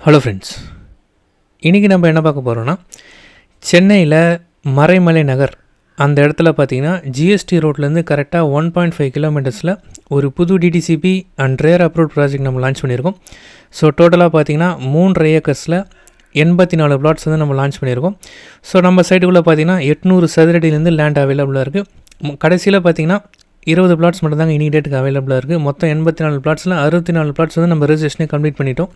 Hello friends, இன்றைக்கி நம்ம என்ன பார்க்க போகிறோன்னா, சென்னையில் மறைமலை நகர் அந்த இடத்துல பார்த்திங்கன்னா ஜிஎஸ்டி ரோட்லேருந்து கரெக்டாக 1.5 கிலோமீட்டர்ஸில் ஒரு புது DTCP and rare approved project நம்ம லான்ச் பண்ணியிருக்கோம். ஸோ டோட்டலாக பார்த்திங்கன்னா 3 ஏக்கர்ஸில் 84 பிளாட்ஸ் வந்து நம்ம லான்ச் பண்ணியிருக்கோம். ஸோ நம்ம சைட்டுக்குள்ளே பார்த்திங்கன்னா 800 சதுரடியிலேருந்து லேண்ட் அவைலபிளாக இருக்குது. கடைசியில் பார்த்திங்கன்னா 20 பிளாட்ஸ் மட்டும் தாங்க இனிடேட்டுக்கு அவைலபிளாக இருக்குது. மொத்தம் 84 பிளாட்ஸில் 64 பிளாட்ஸ் வந்து நம்ம ரெஜிஸ்ட்ரேஷனே கம்ப்ளீட் பண்ணிட்டோம்.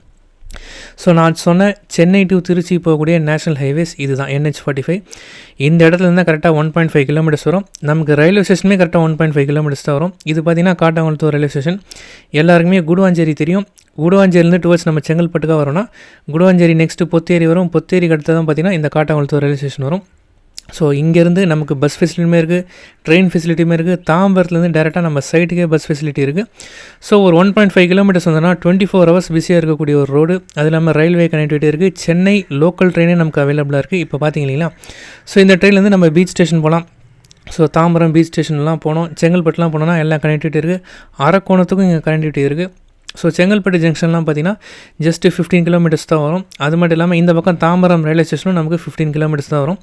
ஸோ நான் சொன்ன சென்னை டு திருச்சி போகக்கூடிய நேஷனல் ஹைவேஸ் இது தான் NH45. இந்த இடத்துல இருந்தால் கரெக்டாக 1.5 கிலோமீட்டர்ஸ் வரும். நமக்கு ரயில்வே ஸ்டேஷனுமே கரெக்டாக 1.5 கிலோமீட்டர்ஸ் தான் வரும். இது பார்த்திங்கன்னா காட்டாங்குளத்தூர் ரயில்வே ஸ்டேஷன். எல்லாருக்குமே குடுவாஞ்சேரி தெரியும். குடுவாஞ்சேரிலேருந்து டுவர்ட்ஸ் நம்ம செங்கல்பட்டுக்காக வரோம்னா குடுவாஞ்சேரி நெக்ஸ்ட்டு பொத்தேரி வரும். பொத்தேரிக்கு அடுத்து தான் பார்த்திங்கன்னா இந்த காட்டாங்குளத்தூர் ரயில்வே ஸ்டேஷன் வரும். ஸோ இங்கேருந்து நமக்கு பஸ் ஃபெசிலிட்டியுமே இருக்குது, ட்ரெயின் ஃபெசிலிட்டியுமே இருக்குது. தாம்பரத்துலேருந்து டேரெக்டாக நம்ம சைட்டுக்கே பஸ் ஃபெசிலிட்டி இருக்குது. ஸோ ஒரு 1.5 கிலோமீட்டர்ஸ் வந்தோன்னா 24 ஹவர்ஸ் பிஸியாக இருக்கக்கூடிய ஒரு ரோடு. அது இல்லாமல் ரயில்வே கனெக்டிவிட்டி இருக்குது. சென்னை லோக்கல் ட்ரெயினே நமக்கு அவைலபிளாக இருக்குது. இப்போ பார்த்திங்க இல்லைங்களா, ஸோ இந்த ட்ரெயின்லேருந்து நம்ம பீச் ஸ்டேஷன் போகலாம். ஸோ தாம்பரம் பீச் ஸ்டேஷன்லாம் போனோம், செங்கல்பட்டுலாம் போனோன்னா எல்லா கனெக்டிவிட்டி இருக்குது. அரக்கோணத்துக்கும் இங்கே கனெக்டிவிட்டி இருக்குது. ஸோ செங்கல்பட்டு ஜங்ஷன்லாம் பார்த்திங்கன்னா ஜஸ்ட்டு 15 கிலோமீட்டர்ஸ் தான் வரும். அது மட்டும் இல்லாமல் இந்த பக்கம் தாம்பரம் ரயில்வே ஸ்டேஷனும் நமக்கு 15 கிலோமீட்டர்ஸ் தான் வரும்.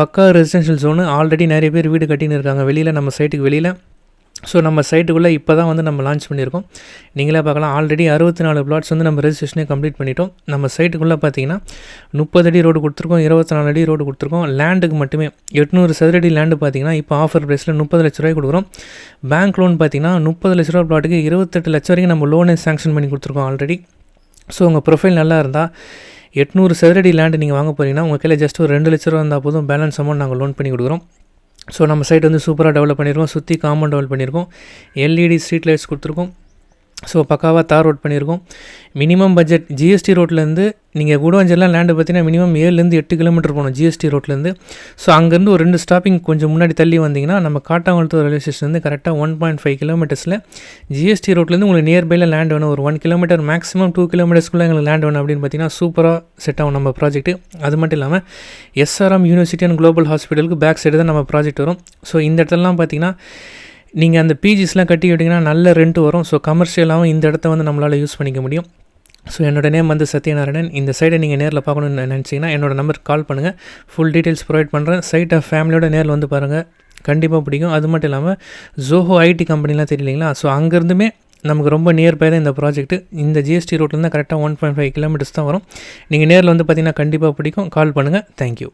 பக்கா ரெசிடென்ஷியல் ஜோனு. ஆல்ரெடி நிறைய பேர் வீடு கட்டின்னு இருக்காங்க வெளியில், நம்ம சைட்டுக்கு வெளியில். ஸோ நம்ம சைட்டுக்குள்ளே இப்போ தான் வந்து நம்ம லான்ச் பண்ணியிருக்கோம். நீங்களே பார்க்கலாம், ஆல்ரெடி 64 பிளாட்ஸ் வந்து நம்ம ரெஜிஸ்ட்ரேஷனே கம்ப்ளீட் பண்ணிட்டோம். நம்ம சைட்டுக்குள்ளே பார்த்தீங்கன்னா 30 அடி ரோடு கொடுத்துருக்கோம், 24 அடி ரோடு கொடுத்துருக்கோம். லேண்டுக்கு மட்டுமே 800 சதுரடி லேண்டு பார்த்திங்கன்னா இப்போ ஆஃபர் ப்ரைஸில் 30 லட்ச ரூபாய் கொடுக்குறோம். பேங்க் லோன் பார்த்திங்கன்னா 30 லட்ச ரூபா பிளாட்டுக்கு 28 லட்சம் வரைக்கும் நம்ம லோனே சேங்ஷன் பண்ணி கொடுத்துருக்கோம் ஆல்ரெடி. ஸோ உங்கள் ப்ரொஃபைல் நல்லா இருந்தால் 800 சதுரடி லேண்டு நீங்கள் வாங்க போகிறீங்கன்னா உங்கள் கையில் ஜஸ்ட் ஒரு 2 லட்ச ரூபா இருந்தால் போதும், பேலன்ஸ் அமௌண்ட் நாங்கள் லோன் பண்ணி கொடுக்குறோம். ஸோ நம்ம சைட் வந்து சூப்பராக டெவலப் பண்ணியிருக்கோம். சுற்றி காம்பவுண்ட் டெவலப் பண்ணியிருக்கோம். LED ஸ்ட்ரீட் லைட்ஸ் கொடுத்துருக்கோம். ஸோ பக்காவாக தார் ரோட் பண்ணியிருக்கோம். மினிமம் பட்ஜெட் ஜிஎஸ்டி ரோட்லேருந்து நீங்கள் குடுவாஞ்சேரிலாம் லேண்டு பார்த்தீங்கன்னா மினிமம் 7லேருந்து 8 கிலோமீட்டர் போகணும் ஜிஎஸ்டி ரோட்லேருந்து. ஸோ அங்கேருந்து ஒரு 2 ஸ்டாப்பிங் கொஞ்சம் முன்னாடி தள்ளி வந்தீங்கன்னா நம்ம காட்டாங்குளத்தூர் ரயில்வே ஸ்டேஷன்லேருந்து கரெக்டாக 1.5 கிலோமீட்டர்ஸில் ஜிஎஸ்டி ரோட்லேருந்து உங்களுக்கு நியர்பையில் லேண்ட் வேணும். ஒரு 1 கிலோமீட்டர் மேக்ஸிமம் 2 கிலோமீட்டர்ஸ்க்குள்ளே எங்களுக்கு லேண்ட் வேணும் அப்படின்னு பார்த்தீங்கன்னா சூப்பராக செட் ஆகும் நம்ம ப்ராஜெக்ட்டு. அது மட்டும் இல்லாமல் SRM யூனிவர்சிட்டி அண்ட் குளோபல் ஹாஸ்பிட்டலுக்கு பேக் சைடு தான் நம்ம ப்ராஜெக்ட் வரும். ஸோ இந்த இடத்துலலாம் பார்த்தீங்கன்னா நீங்கள் அந்த பிஜிஸ்லாம் கட்டி விட்டிங்கன்னா நல்ல ரெண்ட் வரும். ஸோ கமர்ஷியலாகவும் இந்த இடத்த வந்து நம்மளால் யூஸ் பண்ணிக்க முடியும். ஸோ என்னோட நேம் வந்து சத்யநாராயணன். இந்த சைடை நீங்கள் நேரில் பார்க்கணுன்னு நினச்சிங்கன்னா என்னோட நம்பருக்கு கால் பண்ணுங்கள். ஃபுல் டீட்டெயில்ஸ் ப்ரொவைட் பண்ணுறேன். சைட்டை ஃபேமிலியோட நேரில் வந்து பாருங்கள், கண்டிப்பாக பிடிக்கும். அது மட்டும் இல்லாமல் ஜோஹோ ஐடி கம்பெனிலாம் தெரியலைங்களா, ஸோ அங்கேருந்துமே நமக்கு ரொம்ப நியர்பை தான் இந்த ப்ராஜெக்ட்டு. இந்த ஜிஎஸ்டி ரோட்லேருந்து கரெக்டாக 1.5 கிலோமீட்டர்ஸ் தான் வரும். நீங்கள் நேரில் வந்து பார்த்திங்கன்னா கண்டிப்பாக பிடிக்கும். கால் பண்ணுங்கள். தேங்க்யூ.